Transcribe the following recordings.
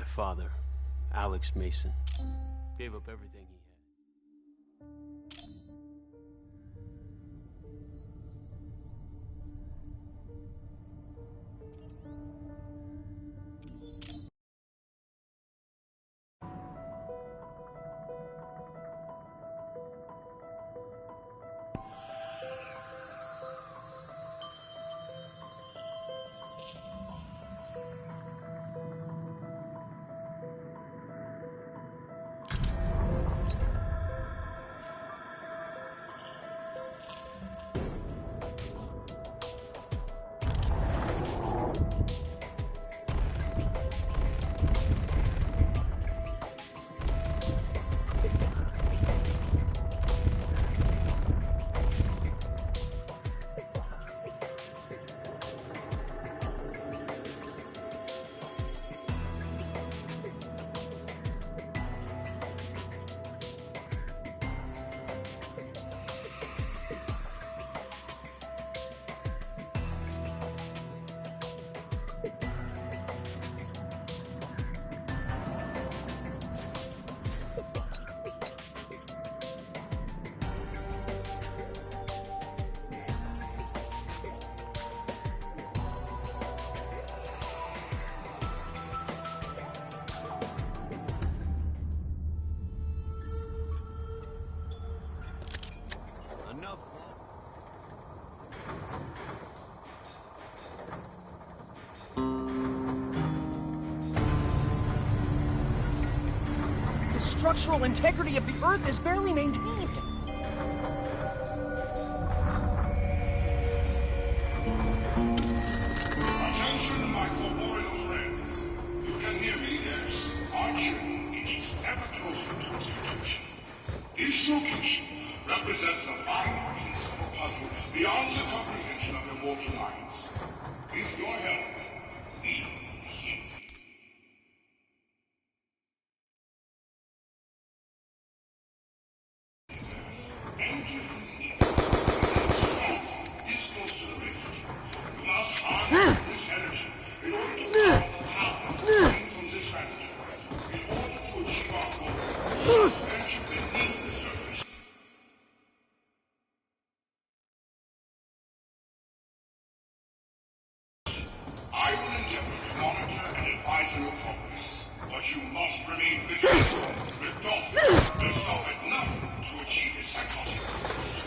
father, Alex Mason, gave up everything he had. The structural integrity of the Earth is barely maintained. Attention, my corporeal friends. You can hear me, yes? Our journey inches ever closer to its completion. This location represents a final piece of a puzzle beyond the comprehension of your mortal minds. With your help, we will heal you. Enter the east. This close to the rift. You must harness this energy in order to power the tower seen from this vantage point. In order to achieve our goal, we must venture beneath the surface. I will endeavor to monitor and advise on your progress, but you must remain vigilant. Redoft will stop at nothing to achieve his psychotic goals.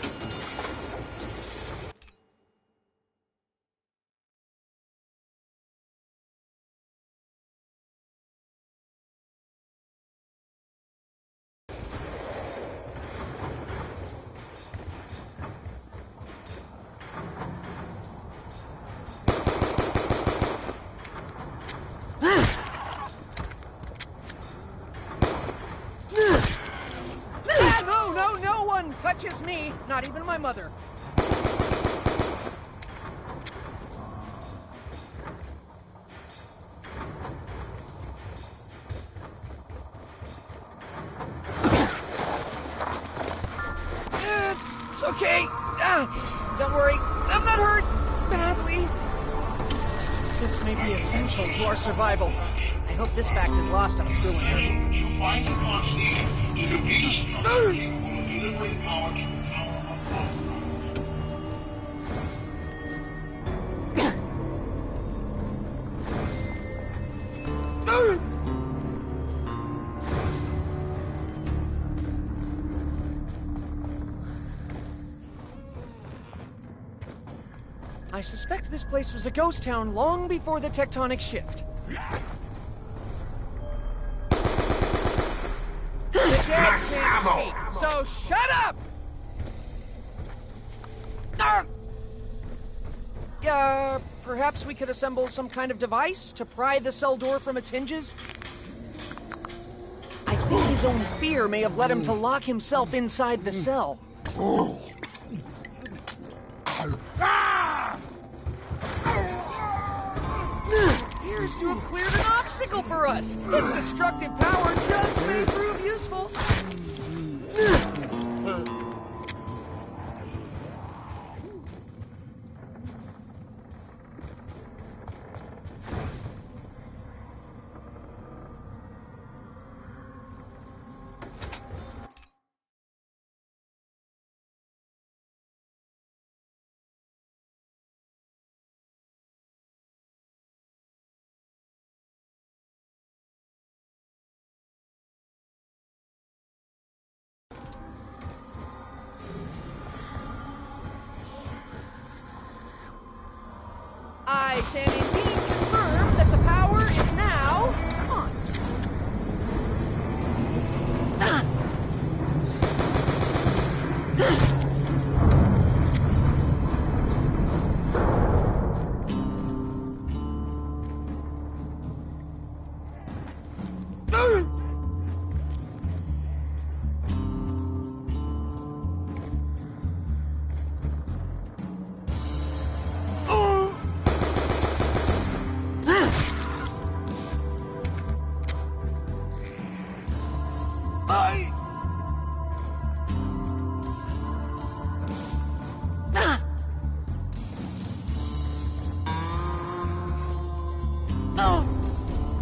No one touches me, not even my mother. It's okay. Don't worry, I'm not hurt badly. This may be essential to our survival. I hope this fact is lost on us doing it. You'll find the parts needed to complete a structure capable of delivering power to the power of our I suspect this place was a ghost town long before the tectonic shift. The dead can't speak, so shut up! Perhaps we could assemble some kind of device to pry the cell door from its hinges? I think his own fear may have led him to lock himself inside the cell. Appears to have cleared an obstacle for us. His destructive power just may prove useful. I can indeed confirm that the power is now on.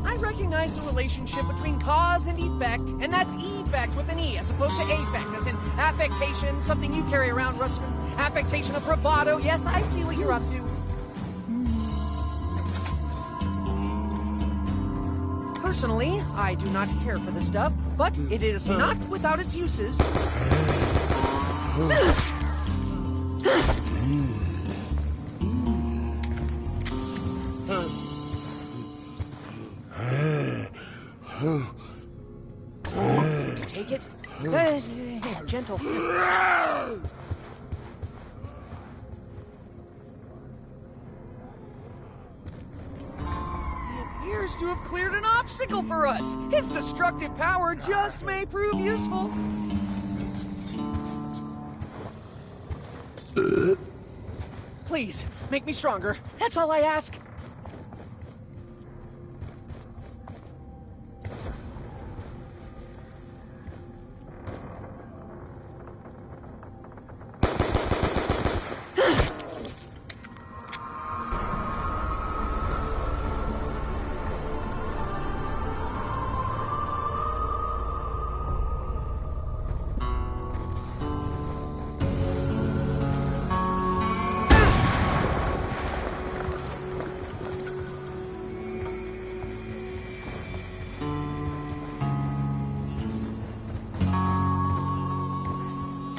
I recognize the relationship between cause and effect, and that's effect with an E as opposed to affect, as in affectation, something you carry around, Russman. Affectation of bravado. Yes, I see what you're up to. Personally, I do not care for the stuff, but it is not without its uses. Take it. Gentle. He appears to have cleared an obstacle for us. His destructive power just may prove useful. Please, make me stronger. That's all I ask.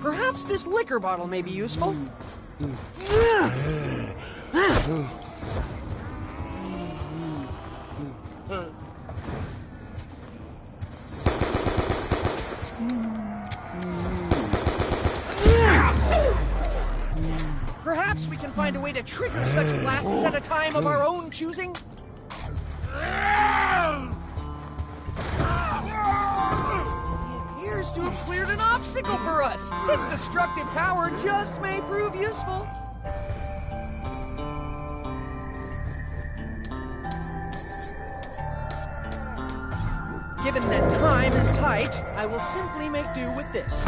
Perhaps this liquor bottle may be useful. Perhaps we can find a way to trigger such blasts at a time of our own choosing. To have cleared an obstacle for us. His destructive power just may prove useful. Given that time is tight, I will simply make do with this.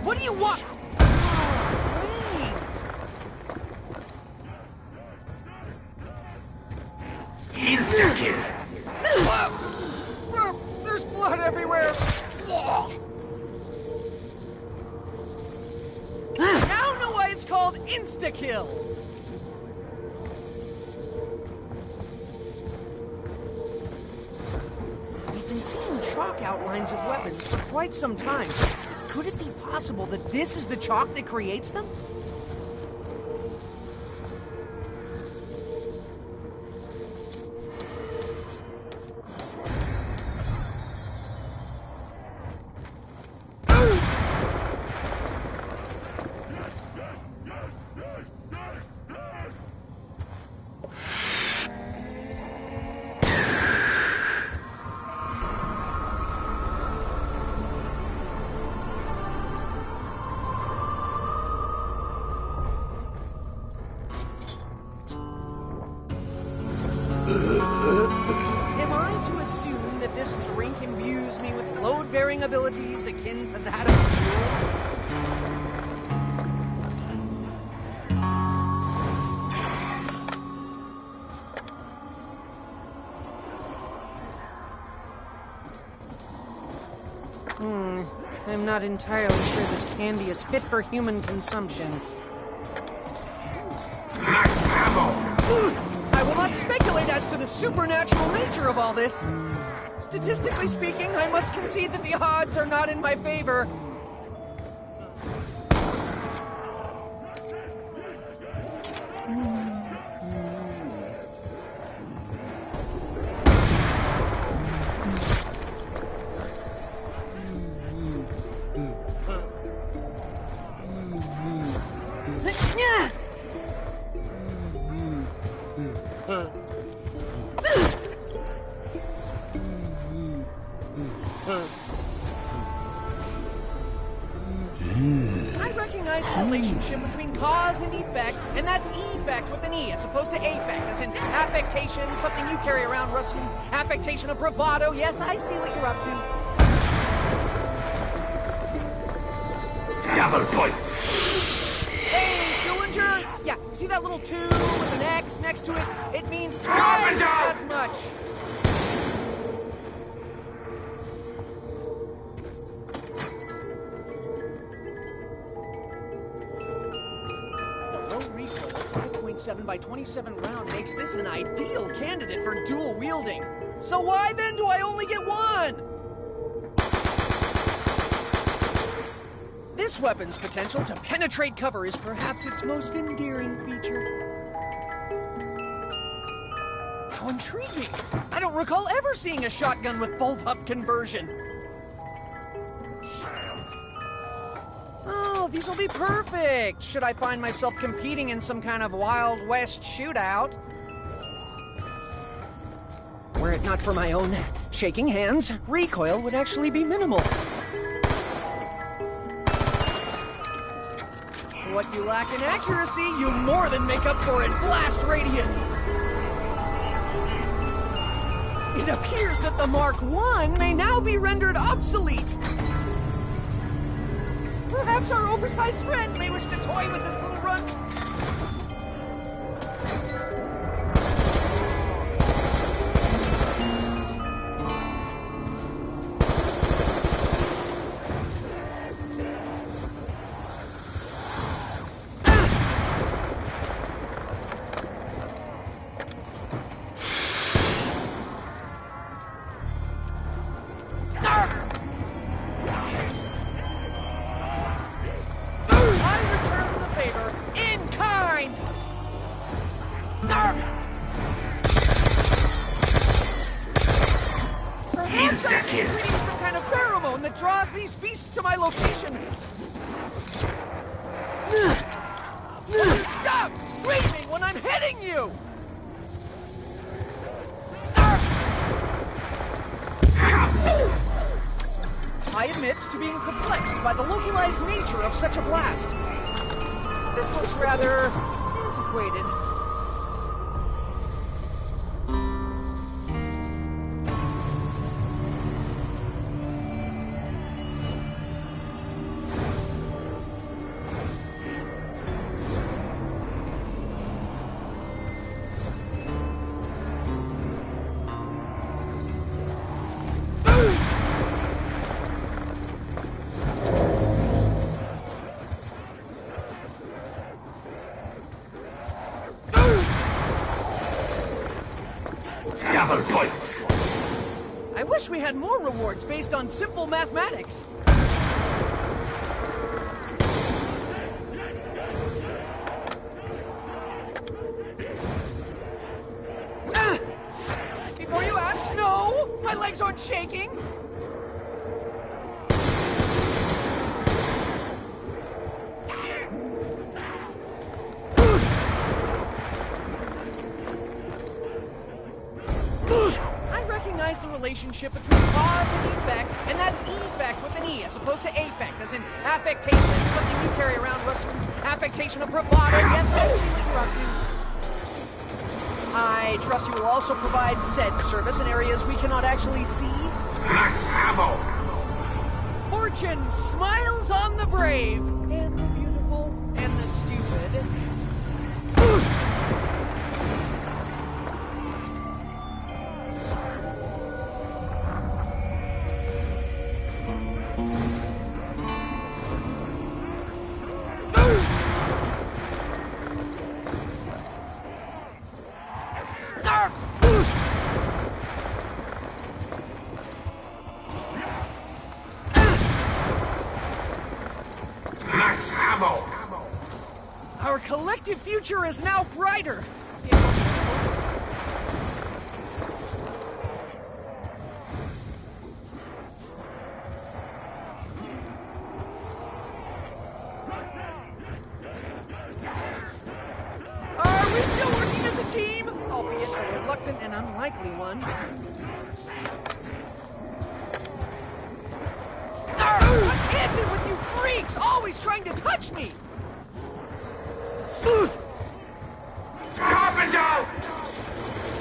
What do you want? Insta-kill. There's blood everywhere. Now know why it's called insta-kill. We've been seeing chalk outlines of weapons for quite some time. Could it be possible that this is the chalk that creates them? abilities akin to that of a mule? I'm not entirely sure this candy is fit for human consumption. I will not speculate as to the supernatural nature of all this. Statistically speaking, I must concede that the odds are not in my favor. I recognize the relationship between cause and effect, and that's effect with an E as opposed to affect, as in affectation, something you carry around, Russell. Affectation of bravado. Yes, I see what you're up to. Double points. Hey, Dillinger! Yeah, see that little 2 with an X next to it? It means twice as much. The low recoil of 5.7 by 27 round makes this an ideal candidate for dual wielding. So why then do I only get one? This weapon's potential to penetrate cover is perhaps its most endearing feature. How intriguing! I don't recall ever seeing a shotgun with bullpup conversion. Oh, these will be perfect! Should I find myself competing in some kind of Wild West shootout? Were it not for my own shaking hands, recoil would actually be minimal. What you lack in accuracy, you more than make up for in blast radius. It appears that the Mark I may now be rendered obsolete. Perhaps our oversized friend may wish to toy with this little run. Some kind of pheromone that draws these beasts to my location. Will you stop screaming when I'm hitting you? I admit to being perplexed by the localized nature of such a blast. This looks rather antiquated. Double points. I wish we had more rewards based on simple mathematics. Before you ask, no! My legs aren't shaking! I recognize the relationship between cause and effect, and that's effect with an E as opposed to affect, as in affectation, something you carry around, Russell. Affectation of bravado. Yes, I see what you're up to. I trust you will also provide said service in areas we cannot actually see. Max ammo. Fortune smiles on the brave, and the beautiful, and the stupid. Max ammo! Our collective future is now brighter. Are we still working as a team? Albeit a reluctant and unlikely one. What is it with you freaks? Always trying to touch me! Carpenter!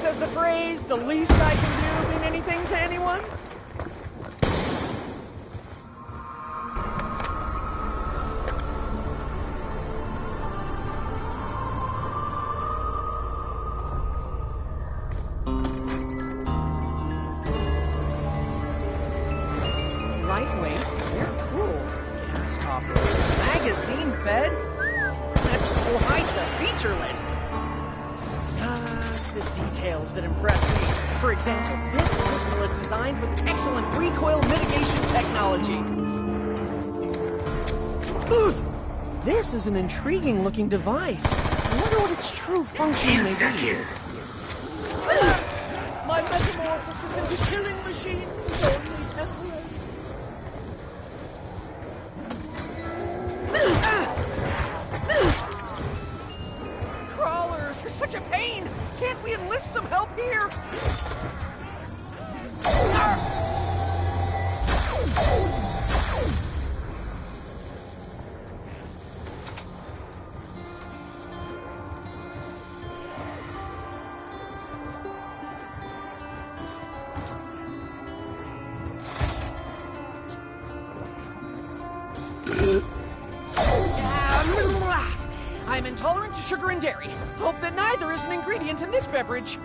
Does the phrase, the least I can do, mean anything to anyone? Lightweight, air-cooled, gas-hopper, magazine fed? That's quite the feature list. The details that impress me. For example, this pistol is designed with excellent recoil mitigation technology. This is an intriguing-looking device. I wonder what its true function may be. My metamorphosis into killing machine is only temporary. Crawlers are such a pain! Can't we enlist some help here? I'm intolerant to sugar and dairy. Hope that neither is an ingredient in this beverage.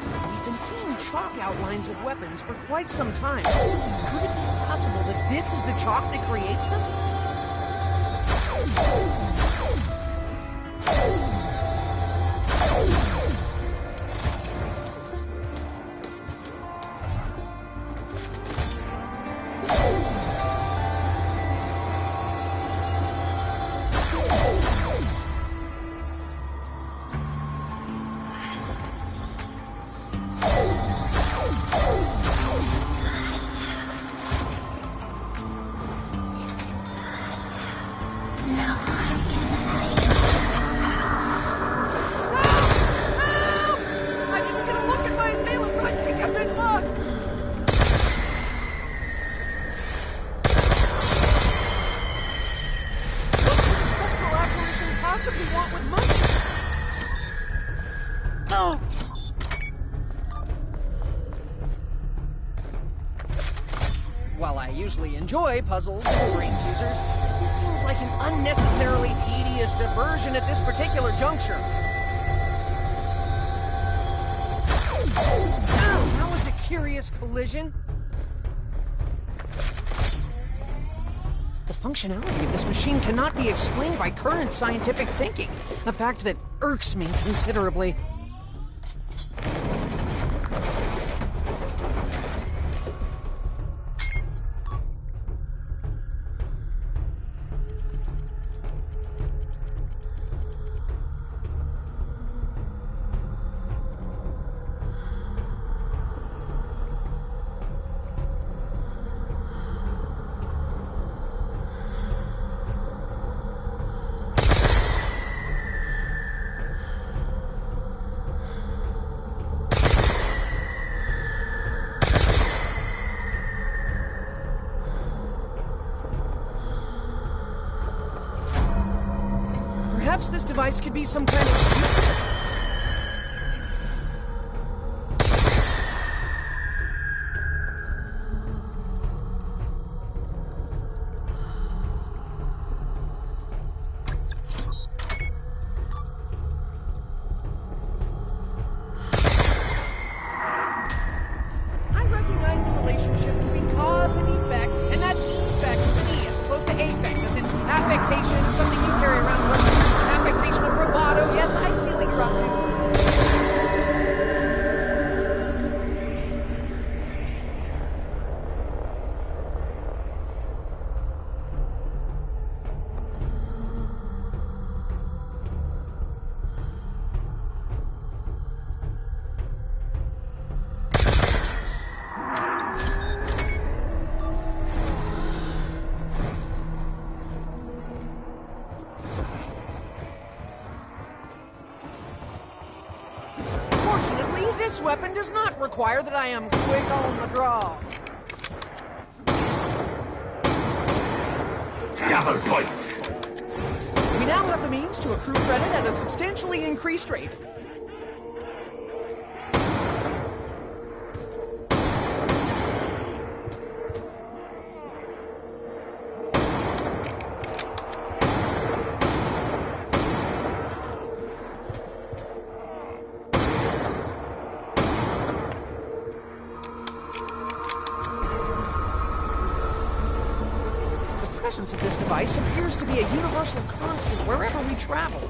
We've been seeing chalk outlines of weapons for quite some time. Could it be possible that this is the chalk that creates them? While I usually enjoy puzzles and brain teasers, this seems like an unnecessarily tedious diversion at this particular juncture. That was a curious collision. The functionality of this machine cannot be explained by current scientific thinking, a fact that irks me considerably. Perhaps this device could be some kind of... This weapon does not require that I am quick on the draw. Double points. We now have the means to accrue credit at a substantially increased rate. The presence of this device appears to be a universal constant wherever we travel.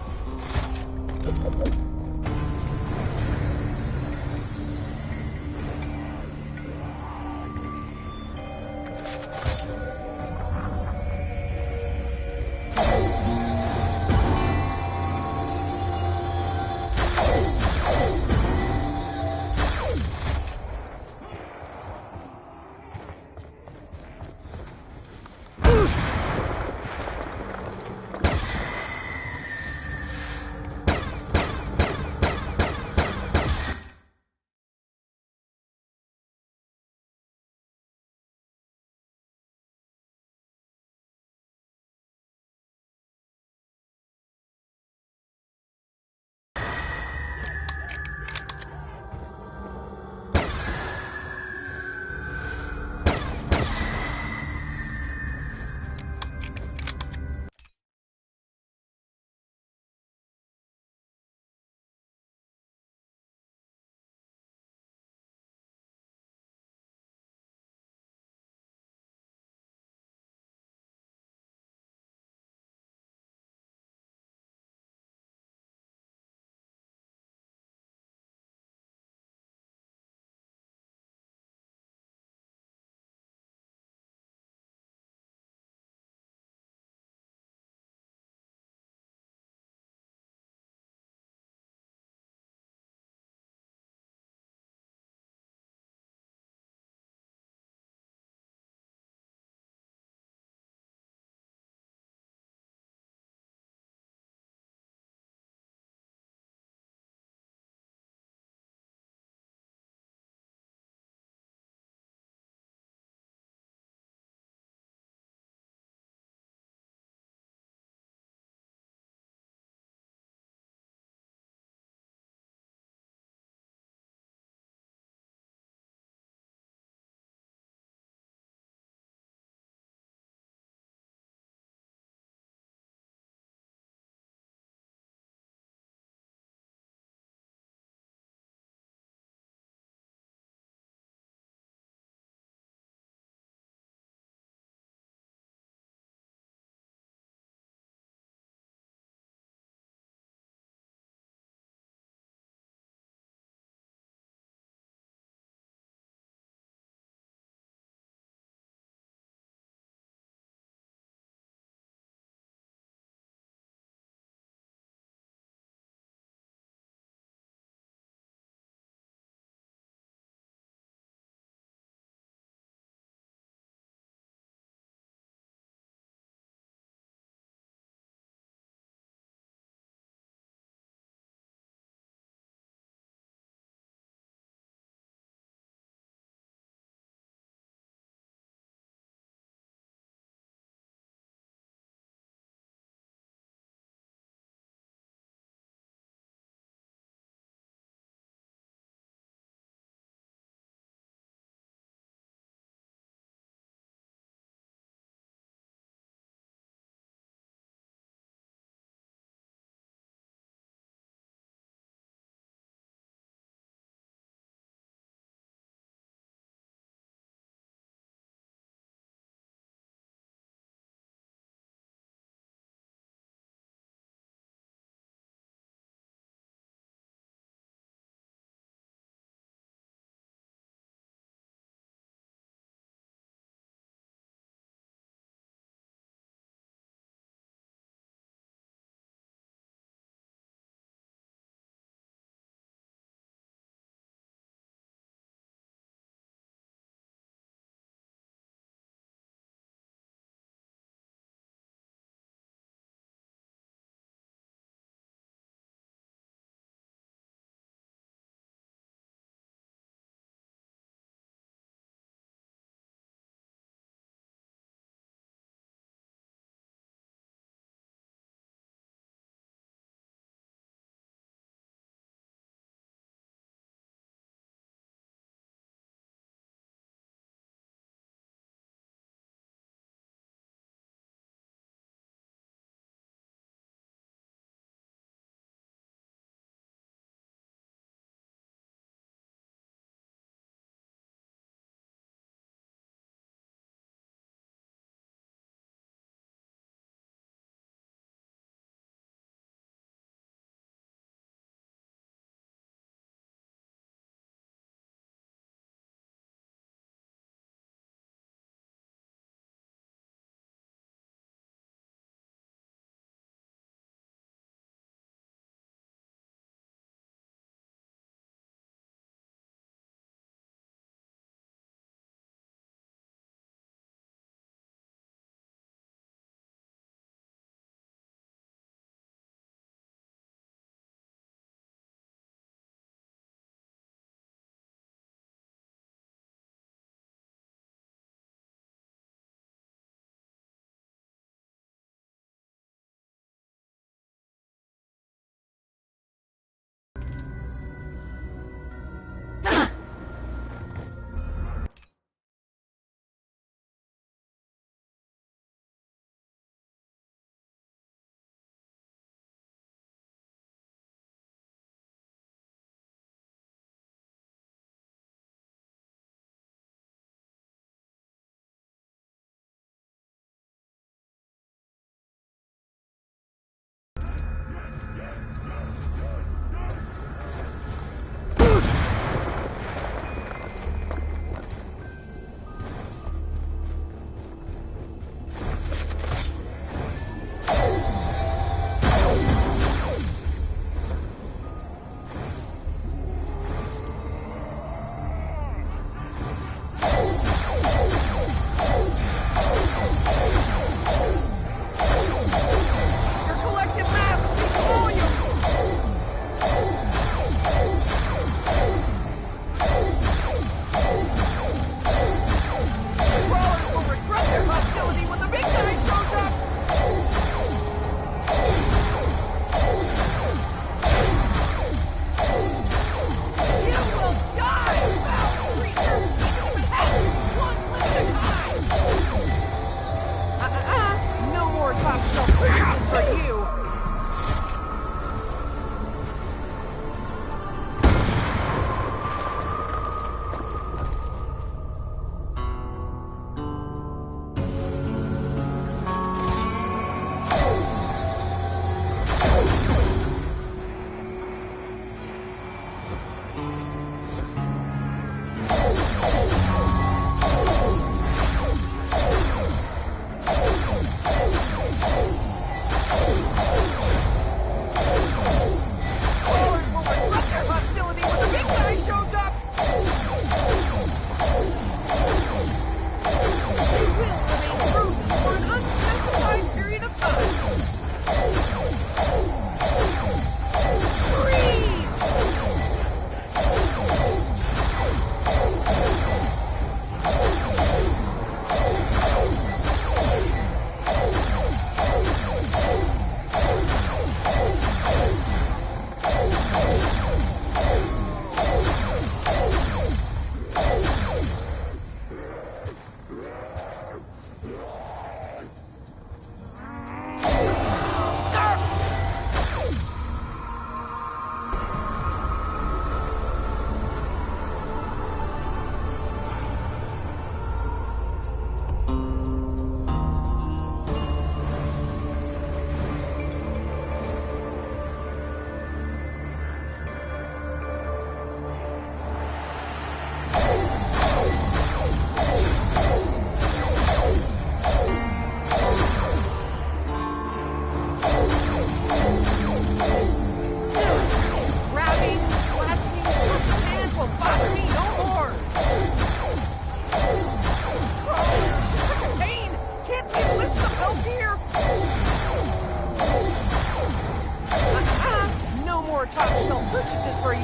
for you.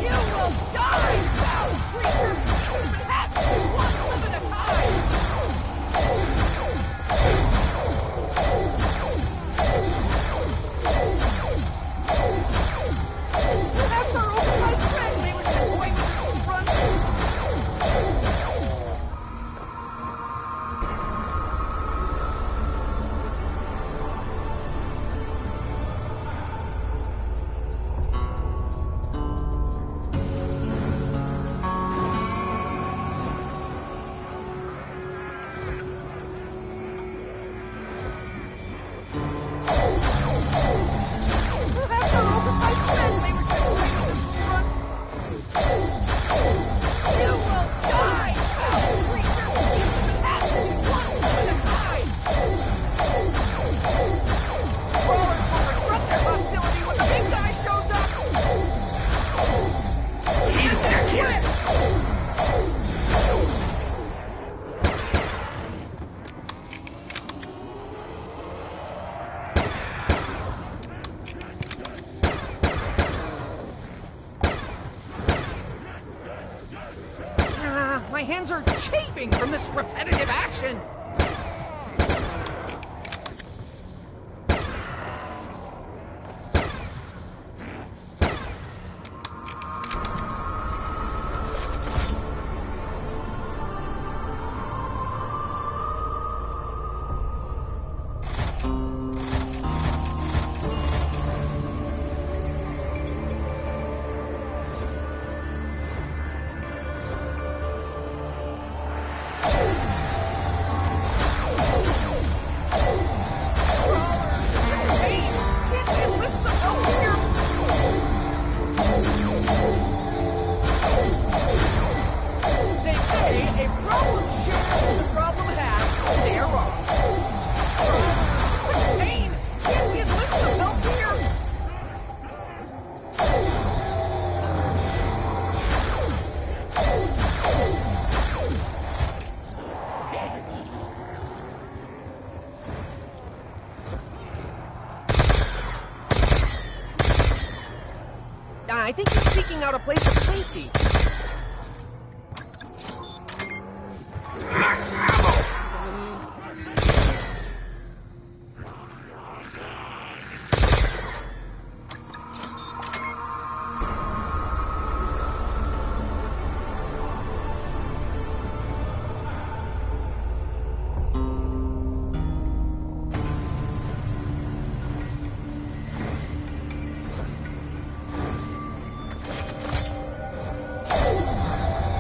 You will die, foul creature! It has to be one live at a time! Perhaps our oversized friend may wish to avoid this front. Perhaps our oversized friend may wish to avoid this front. You will die, foul creature! It has to be one live at a time! Crawlers will regret their hostility when the big guy shows up! Keep Quit! My hands are chafing from this repetitive action! They say a problem shared is a problem halved. They are wrong. Pain! Can't we enlist some help here? I think he's seeking out a place of safety. Max ammo!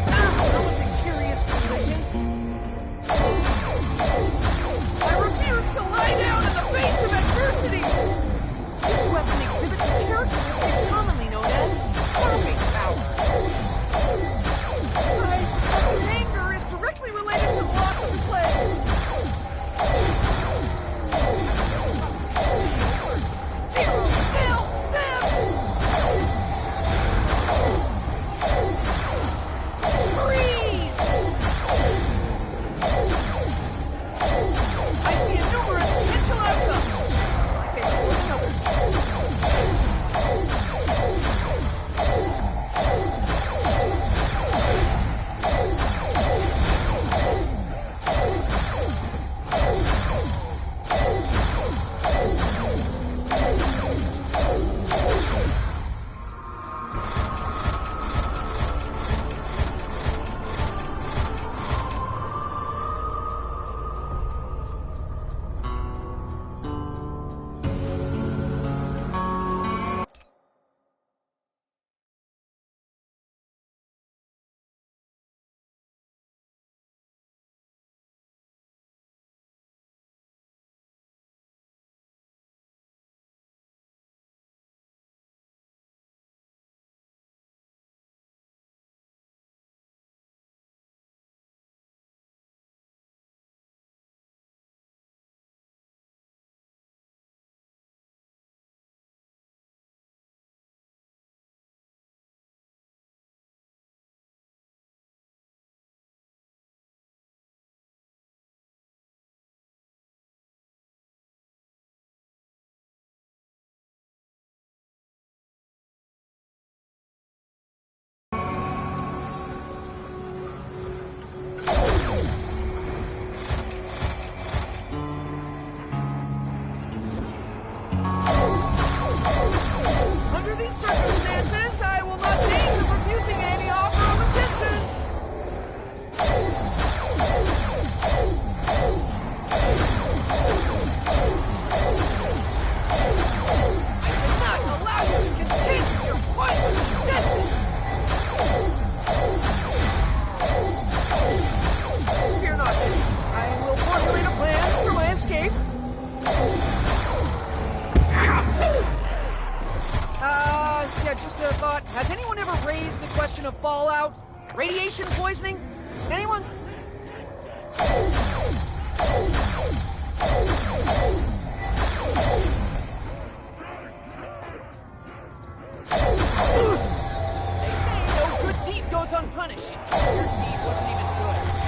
That was a curious position. thought, has anyone ever raised the question of fallout? Radiation poisoning? Anyone? They say no good deed goes unpunished. Your deed wasn't even good.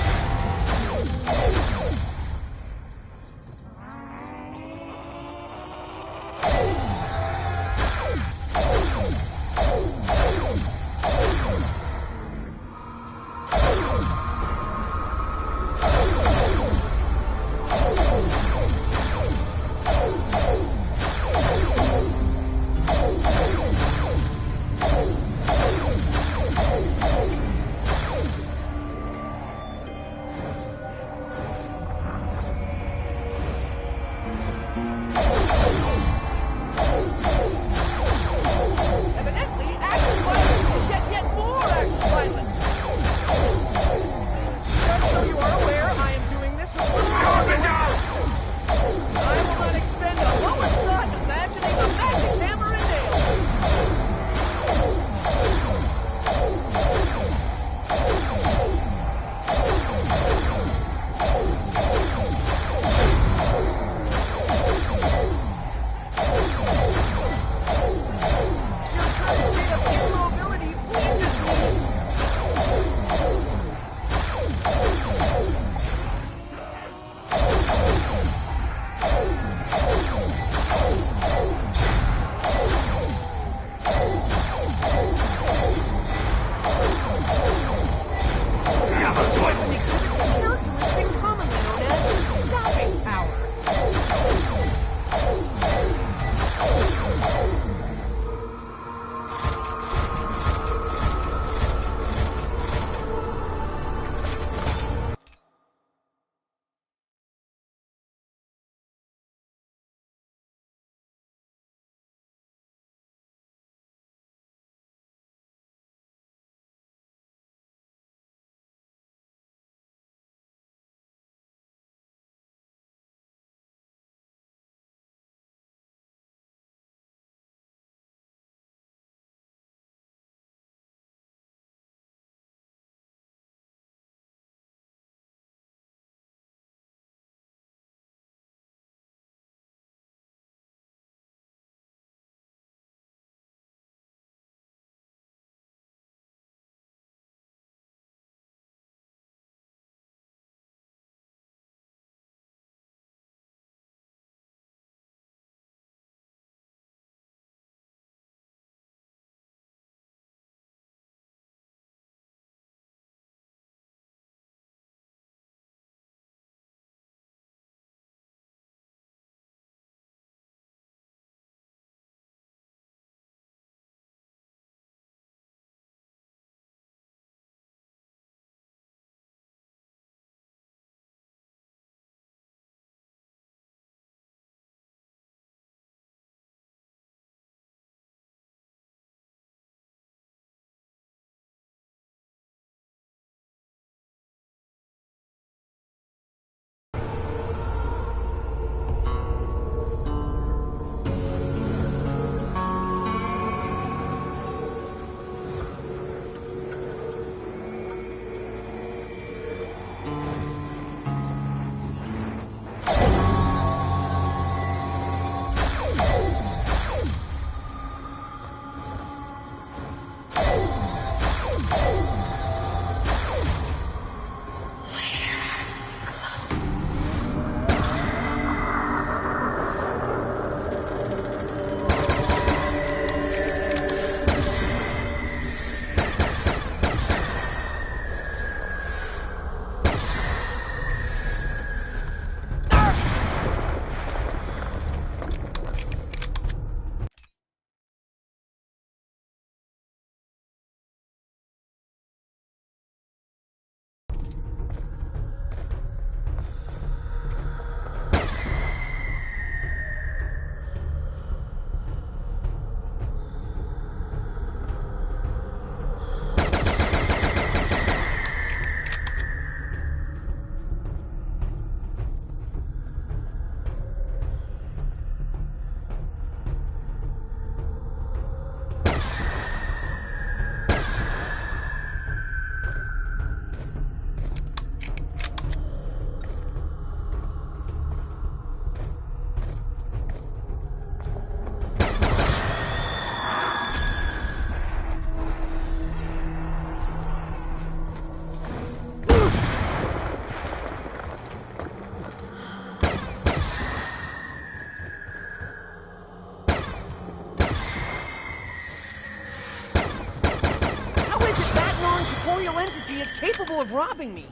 ethereal entity is capable of robbing me.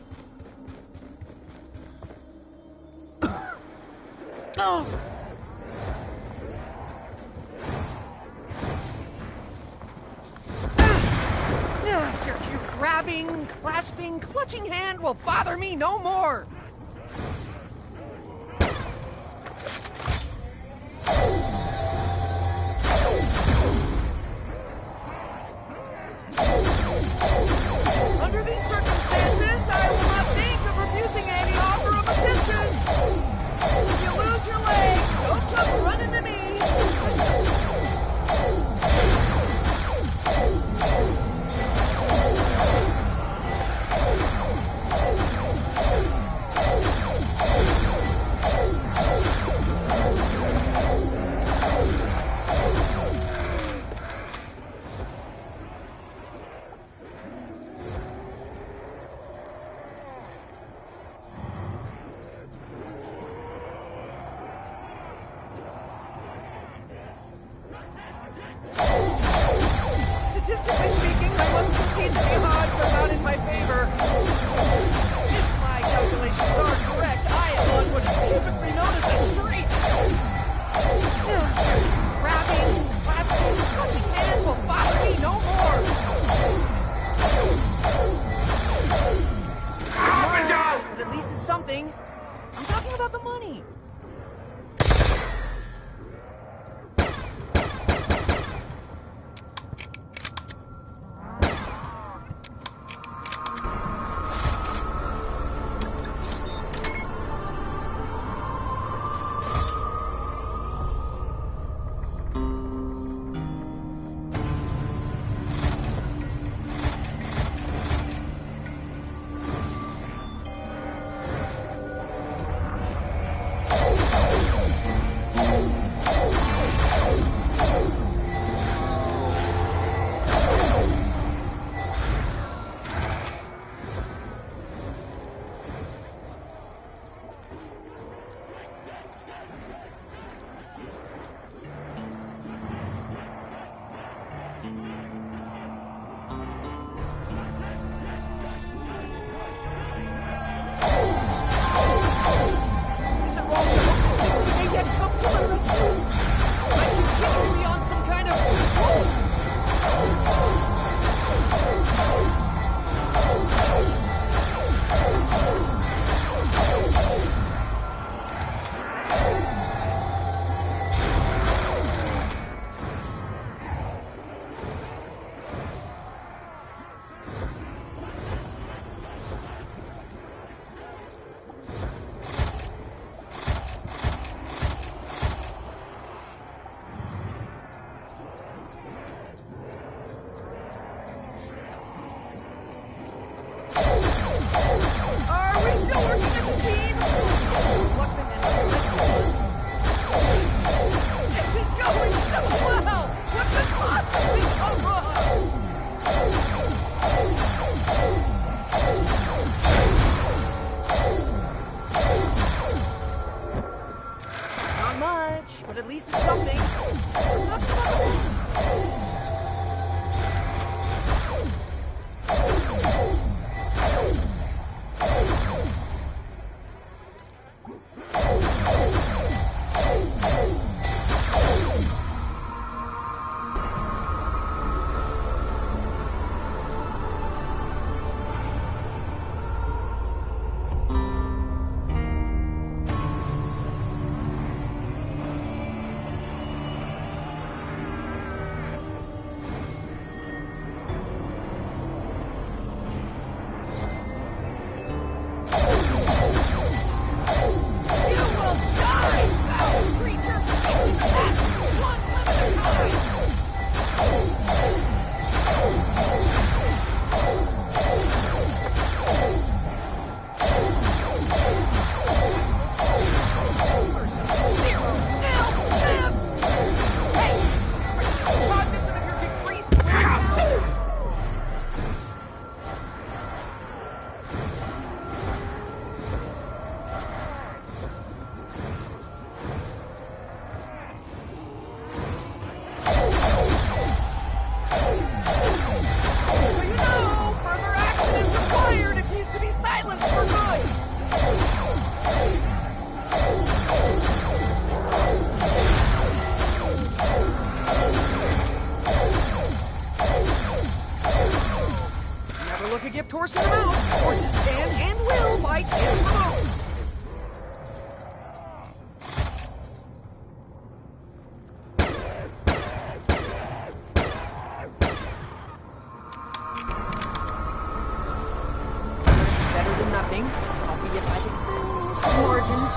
Oh. Your grabbing, clasping, clutching hand will bother me no more. Under these circumstances, I will not think of refusing any offer of assistance. If you lose your leg, don't come running to me. Statistically speaking, I must concede that the odds are not in my favor. If my calculations are correct, I am on what is typically known as a streak. Grabbing, clasping, clutching hands will bother me no more. Up and down! But at least it's something. I'm talking about the money. But at least it's something. gift horse in the mouth. Horses can and will bite if provoked. Better than nothing, albeit by the tiniest margins.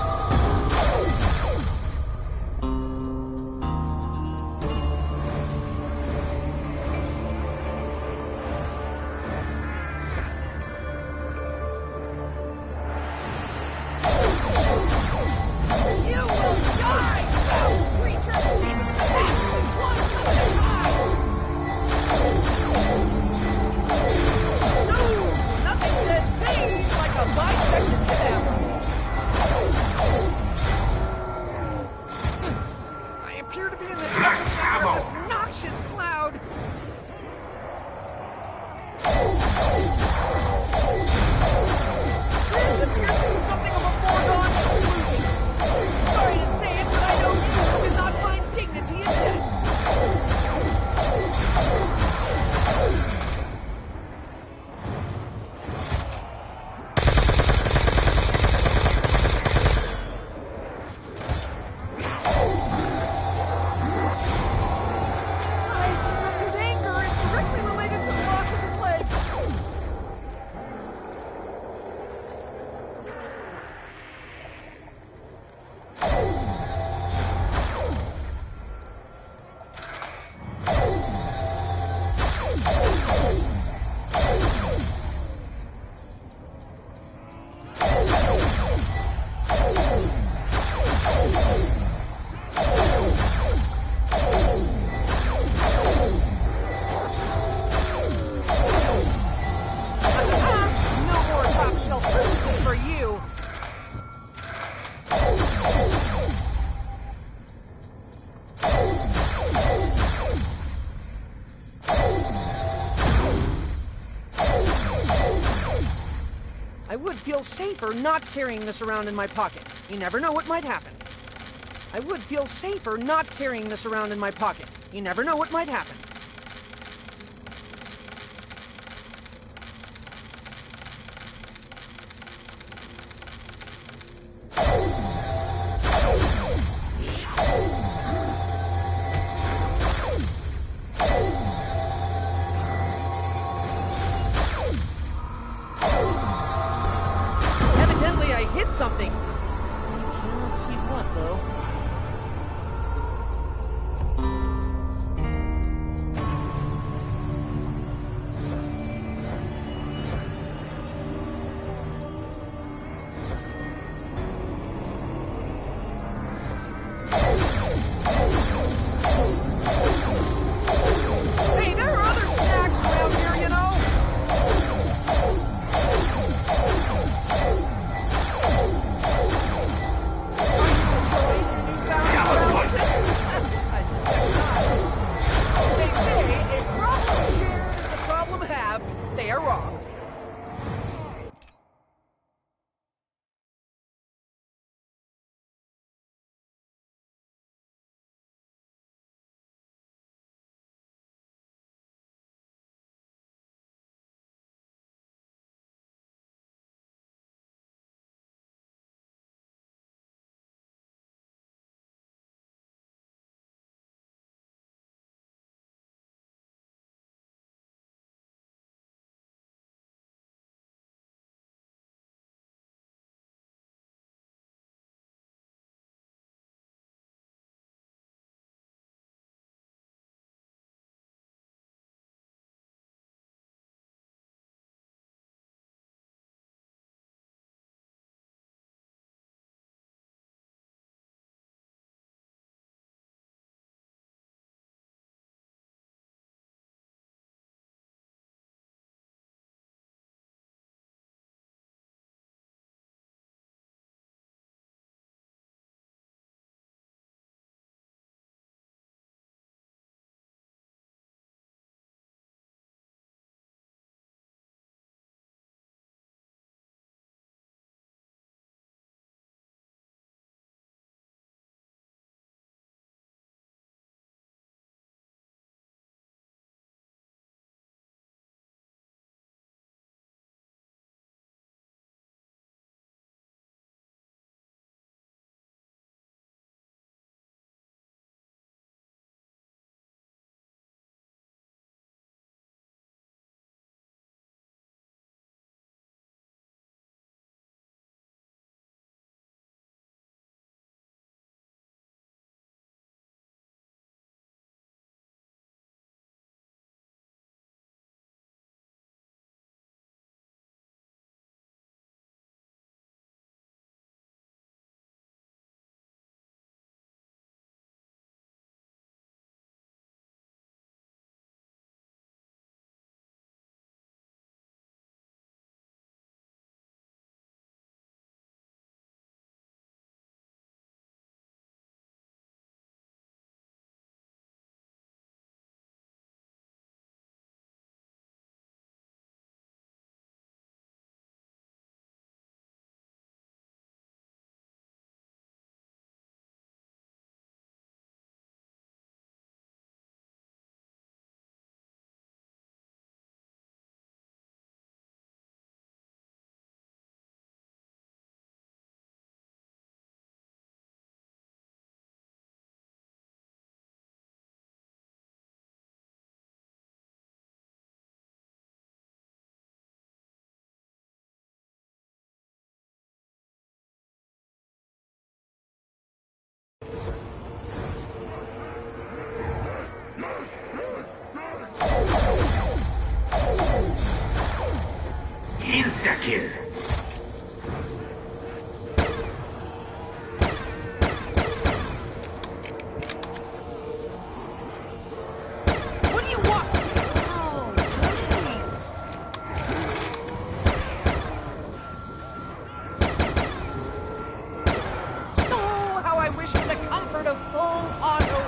I would feel safer not carrying this around in my pocket. You never know what might happen. I would feel safer not carrying this around in my pocket. You never know what might happen. Hit something. I cannot see what, though. Hey, there are other snacks around here, you know? Insta-kill. What do you want? Oh, please. Oh, how I wish for the comfort of full auto.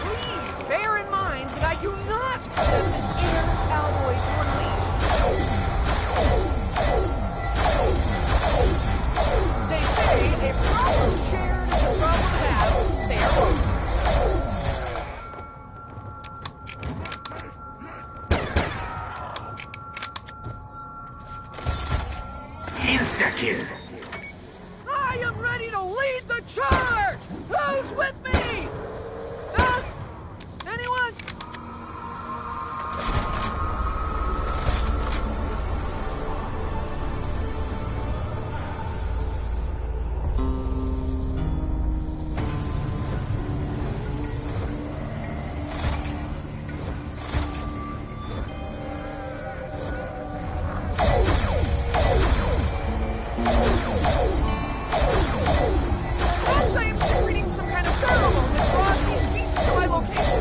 Please bear in mind that I do not possess an inner cowboy to unleash. They say a problem shared is a problem halved. They are wrong. Insta-kill. I am ready to lead the charge! Who's with me? Huh? Anyone? Perhaps I am secreting some kind of pheromone that draws these beasts to my location.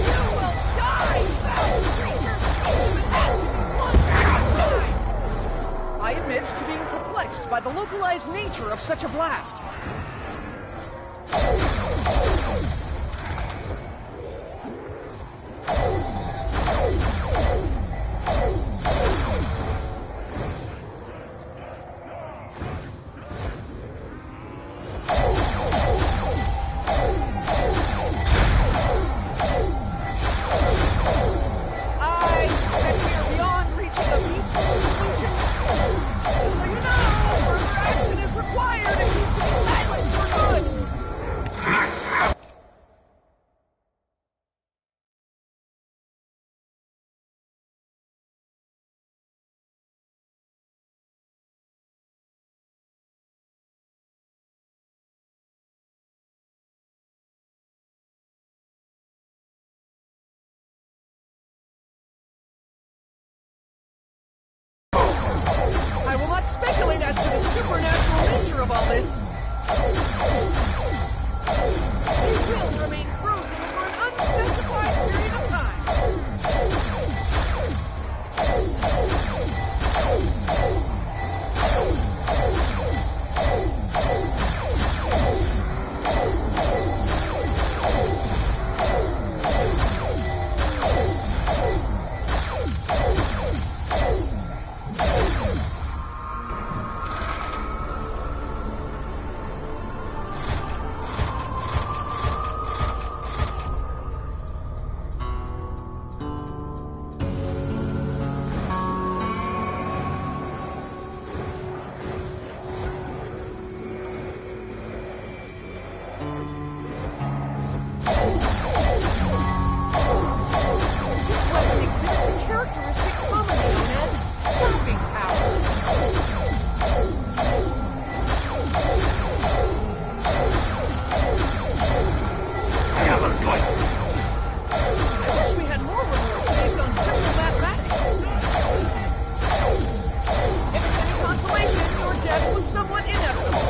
You will die, foul creature! Even after one time! I admit to being perplexed by the localized nature of such a blast. I bet we are beyond reaching a peaceful solution. So you know, further action is required if he's to be silenced for good. Max Hammer. I will not speculate as to the supernatural nature of all this. He will remain frozen for an unspecified period of time. This weapon exhibits a characteristic commonly known as stopping power. Double points. I wish we had more rewards based on simple mathematics. If it's any consolation, your death was somewhat inevitable.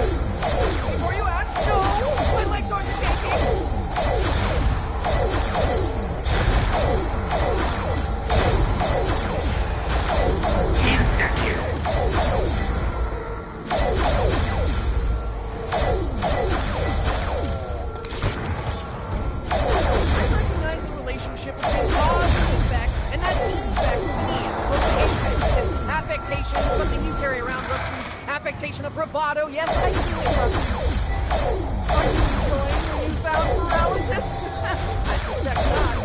Before you ask, no, my legs aren't shaking. Insta-kill. I recognize the relationship between cause and effect, and that's effect with an E as opposed to affect. It's affectation, something you carry around, Rusty. Affectation of bravado, yes, I see it, Rusty. Are you enjoying your newfound paralysis? I suspect not.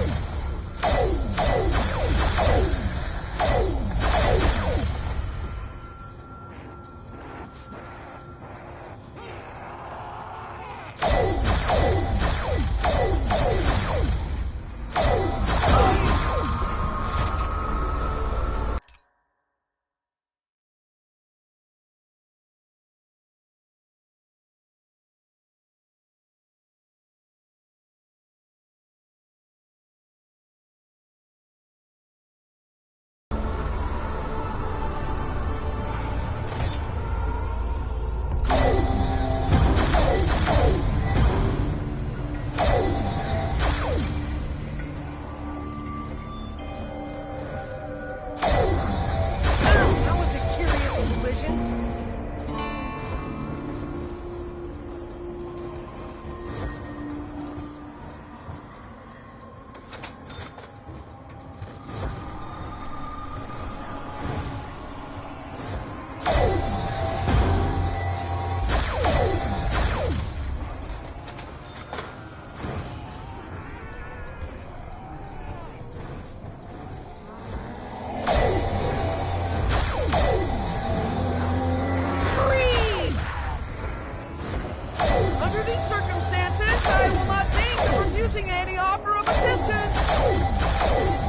missing any offer of assistance!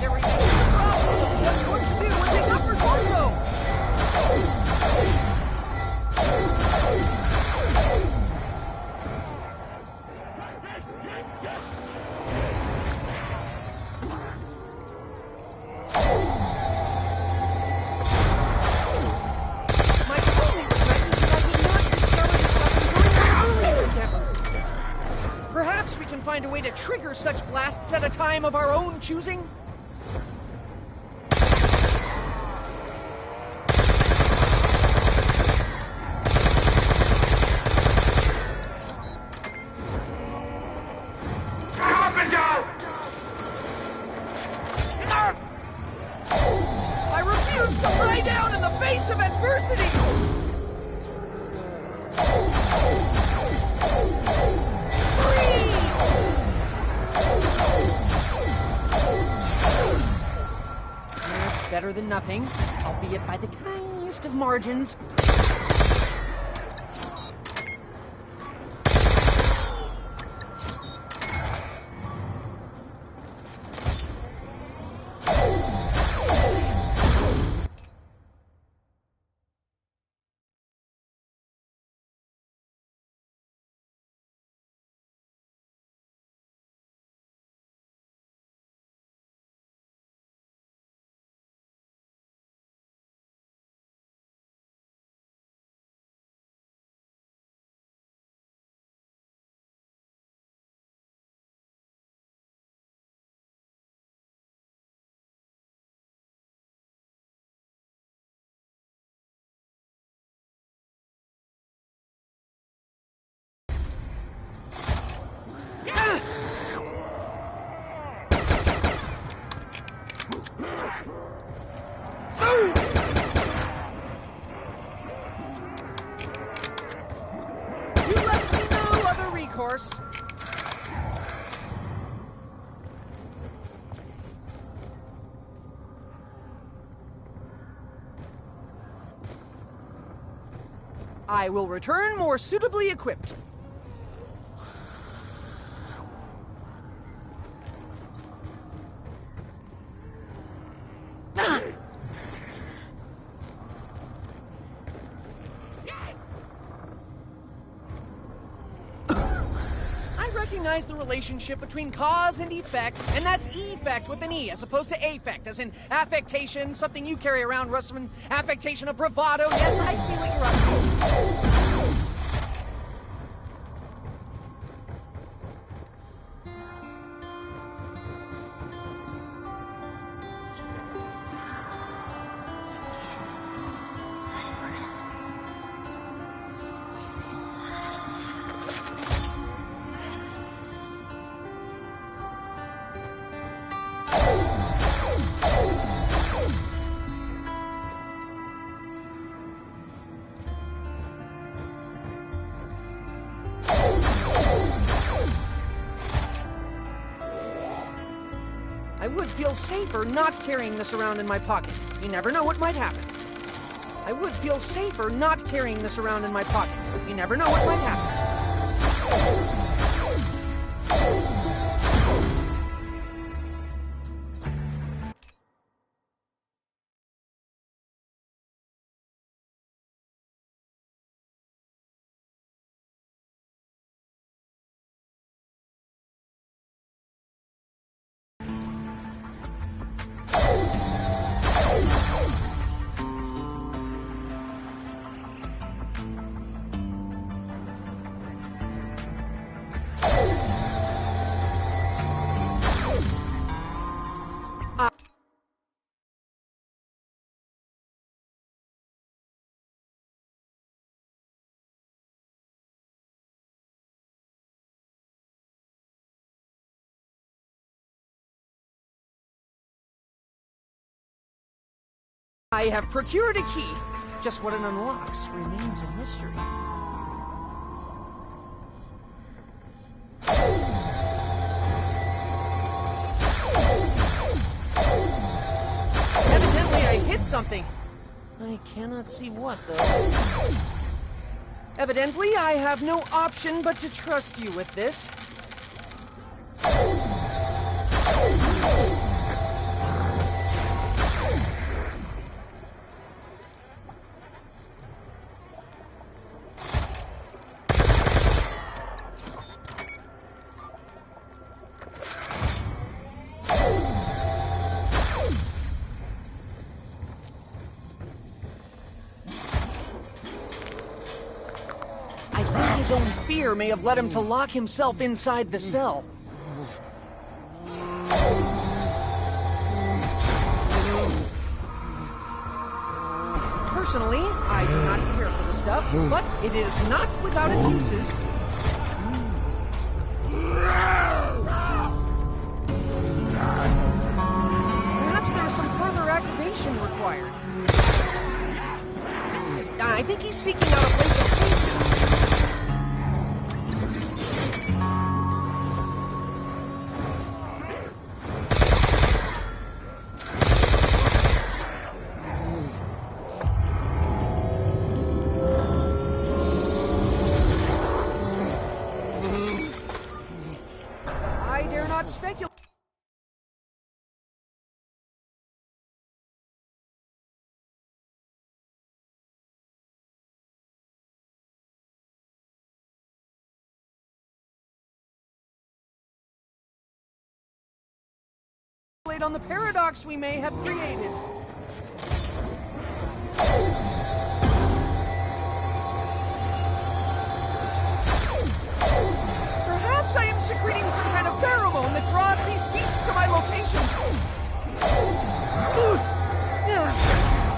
There remains the problem of just what to do with his upper torso! Find a way to trigger such blasts at a time of our own choosing? I refuse to lie down in the face of adversity! Better than nothing, albeit by the tiniest of margins. Course. I will return more suitably equipped. Recognize the relationship between cause and effect, and that's effect with an E as opposed to affect, as in affectation, something you carry around, Russman, affectation of bravado. Yes, I see what you're up to. I would feel safer not carrying this around in my pocket. You never know what might happen. I would feel safer not carrying this around in my pocket. You never know what might happen. I have procured a key. Just what it unlocks remains a mystery. Evidently, I hit something. I cannot see what, though. Evidently, I have no option but to trust you with this. his own fear may have led him to lock himself inside the cell. Personally, I do not care for the stuff, but it is not without its uses. Perhaps there is some further activation required. I think he's seeking out a place of safety. I dare not speculate. On the paradox we may have created. Perhaps I am secreting some kind of pheromone that draws these beasts to my location.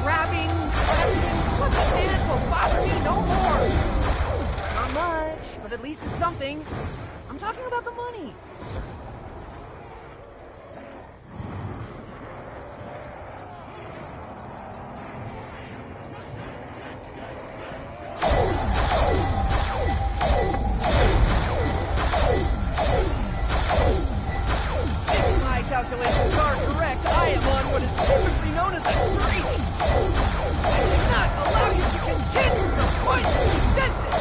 Grabbing, what's a man will bother me no more. Not much, but at least it's something. I'm talking about the money. Calculations are correct. I am on what is typically known as a streak. I cannot allow you to continue your pointless existence.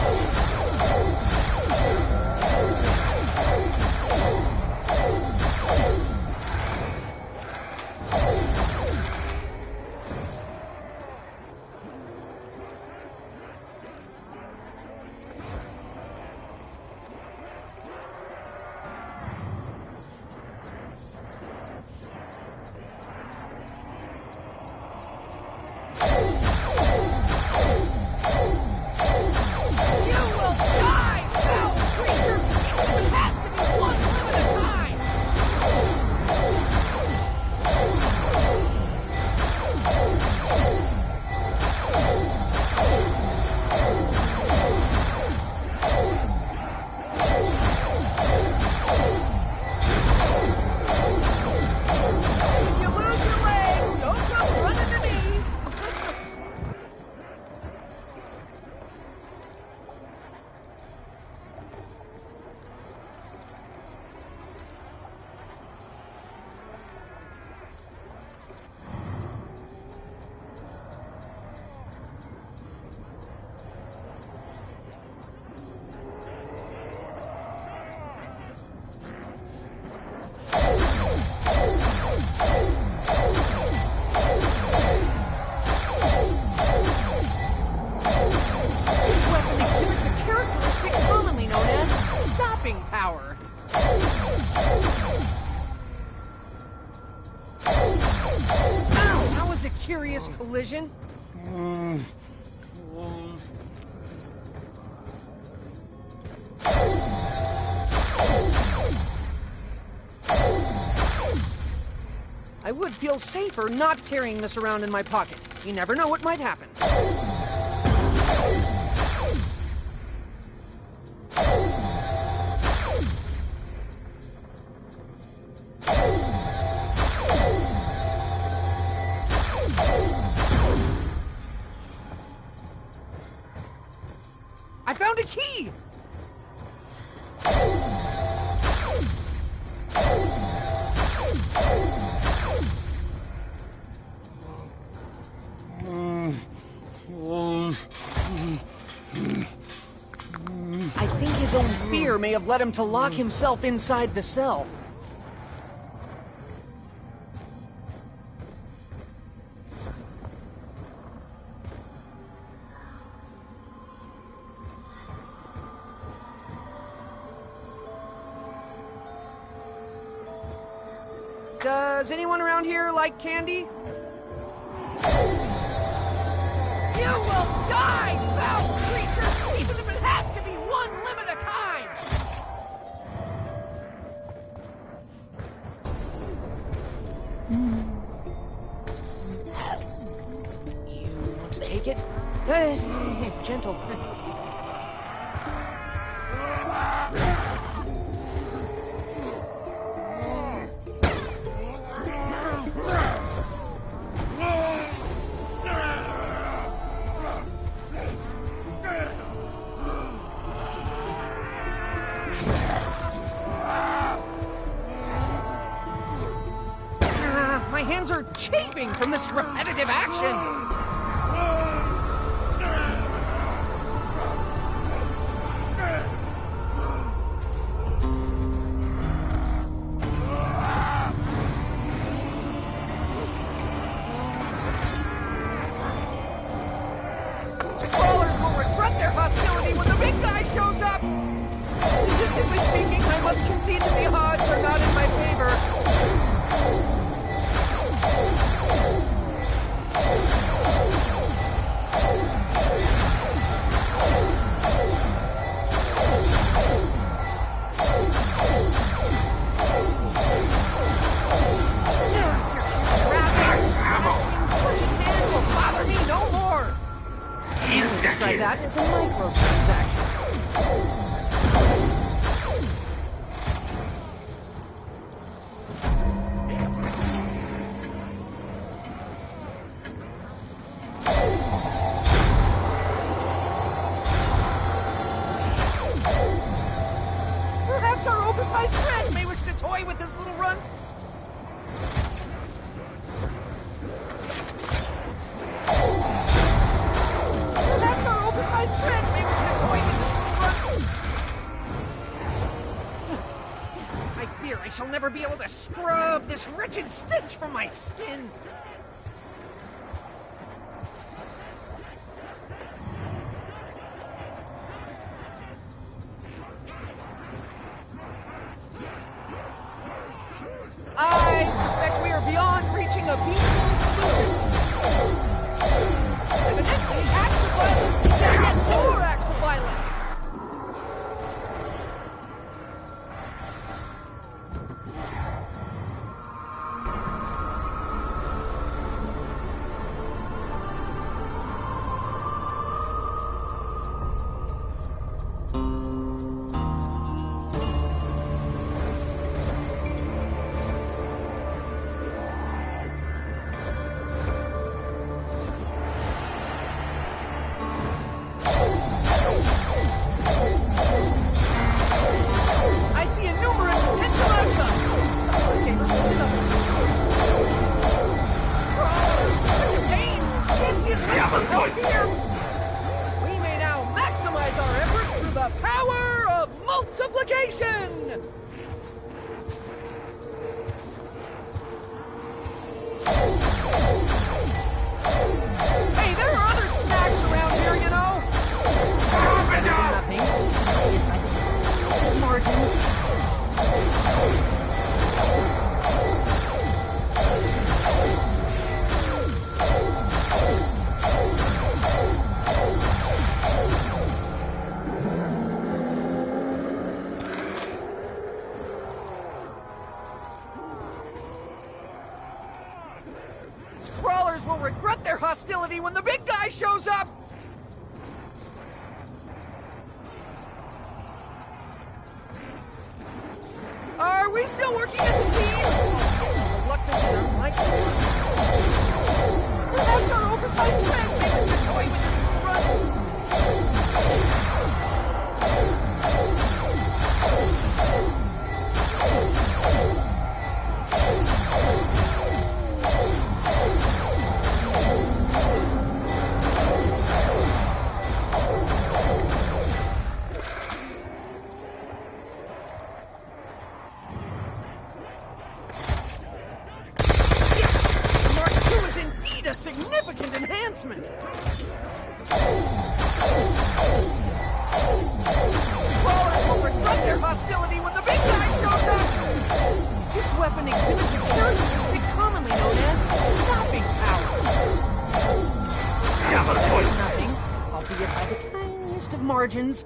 Power. Ow, that was a curious collision. I would feel safer not carrying this around in my pocket. You never know what might happen. I found a key! I think his own fear may have led him to lock himself inside the cell. Does anyone around here like candy? You will die, foul creature, even if it has to be one Gentle. My hands are chafing from this repetitive action. Crawlers will regret their hostility when the big guy shows up. Statistically speaking, I must concede that the odds are not in my favor. Try that as a microtransaction. Perhaps our oversized friend may wish to toy with this little runt. I shall never be able to scrub this wretched stench from my skin. I suspect we are beyond reaching a peaceful solution. Evidently, acts of violence is yet more acts of violence. We may now maximize our efforts through the power of multiplication! Hey, there are other snacks around here, you know? Nothing. Margins. Crawlers will regret their hostility when the big guy shows up! Are we still working as a team? Reluctant and unlikely. Perhaps our oversized friend may wish to toy with this run. A significant enhancement! Crawlers will regret their hostility when the big guy shows up! This weapon exhibits a characteristic commonly known as stopping power. Nothing, albeit by the tiniest of margins.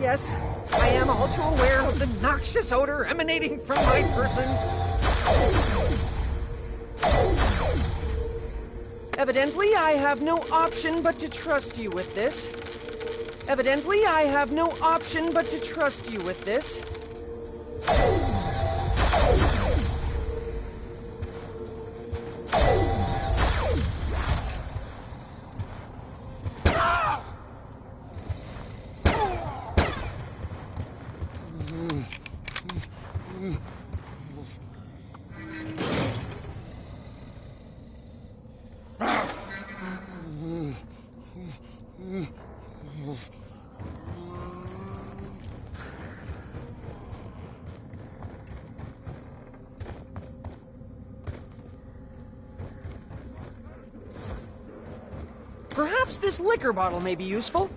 Yes, I am all too aware of the noxious odor emanating from my person. Evidently, I have no option but to trust you with this. Evidently, I have no option but to trust you with this. Perhaps this liquor bottle may be useful.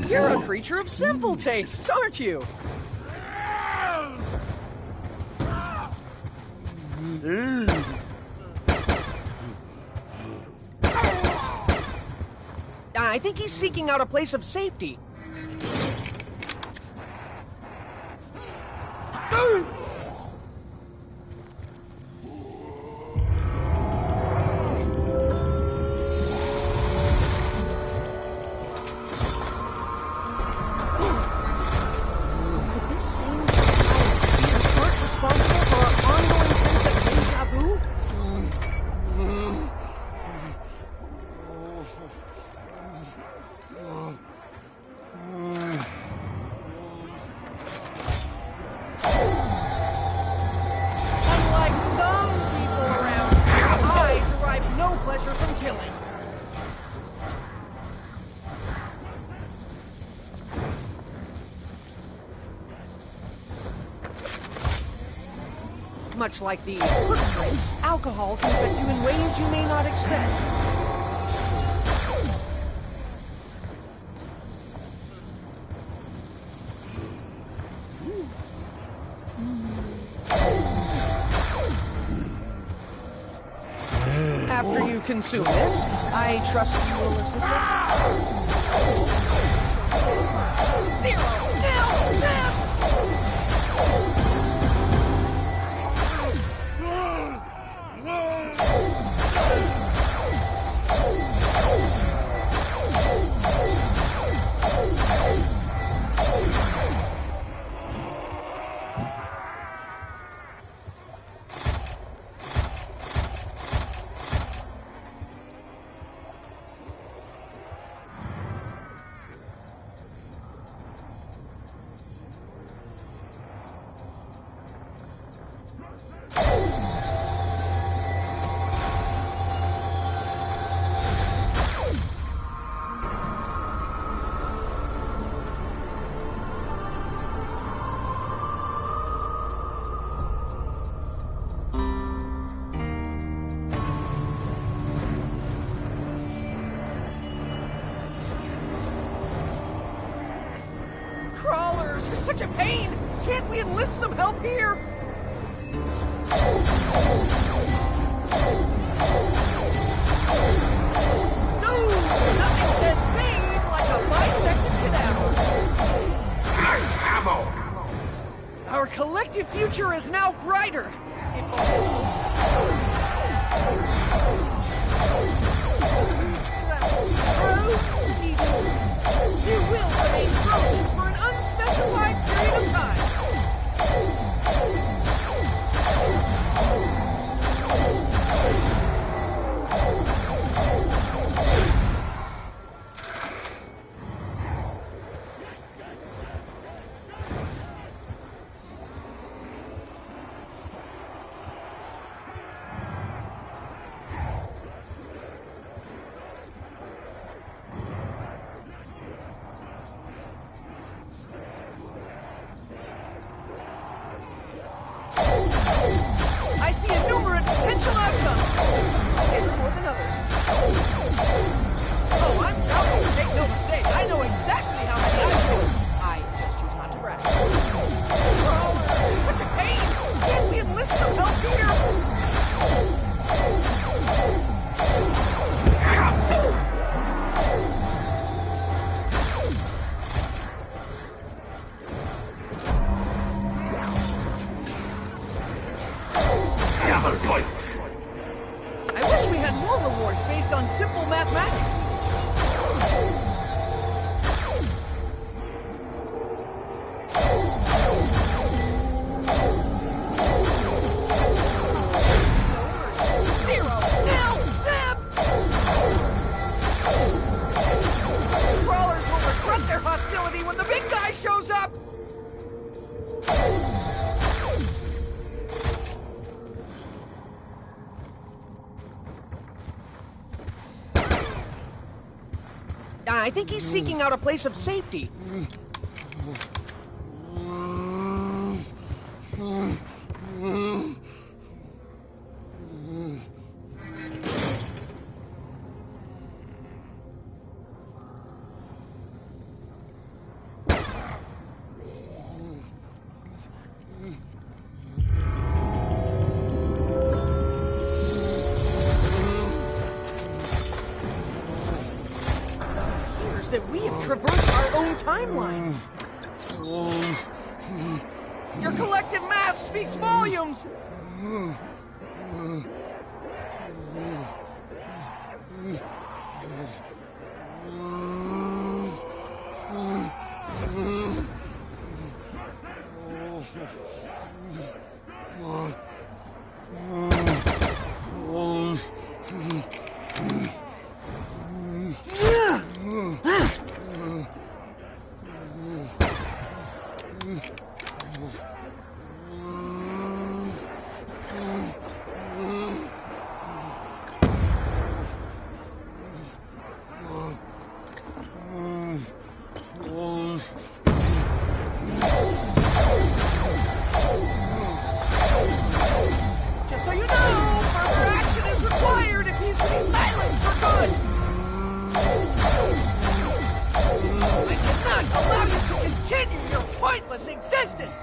You're a creature of simple tastes, aren't you? I think he's seeking out a place of safety. Much like the footprints, alcohol can affect you in ways you may not expect. After you consume this, I trust you will assist us. 0, 0, 0! Crawlers are such a pain! Can't we enlist some help here? No! Nothing says pain like a bisected cadaver! Nice ammo! Our collective future is now brighter! You will remain frozen for an unspecified period of time. Potential outcomes. It's more than others. Oh, I'm counting. Make no mistake. I know exactly how many I've killed. I just choose not to brag. Crawler, such a pain. Can't we enlist some help here? travel points. I wish we had more rewards based on simple mathematics. Hostility when the big guy shows up! I think he's seeking out a place of safety. That we have traversed our own timeline. Your collective mass speaks volumes. Just so you know, further action is required if he's to be silenced for good. I cannot allow you to continue your pointless existence.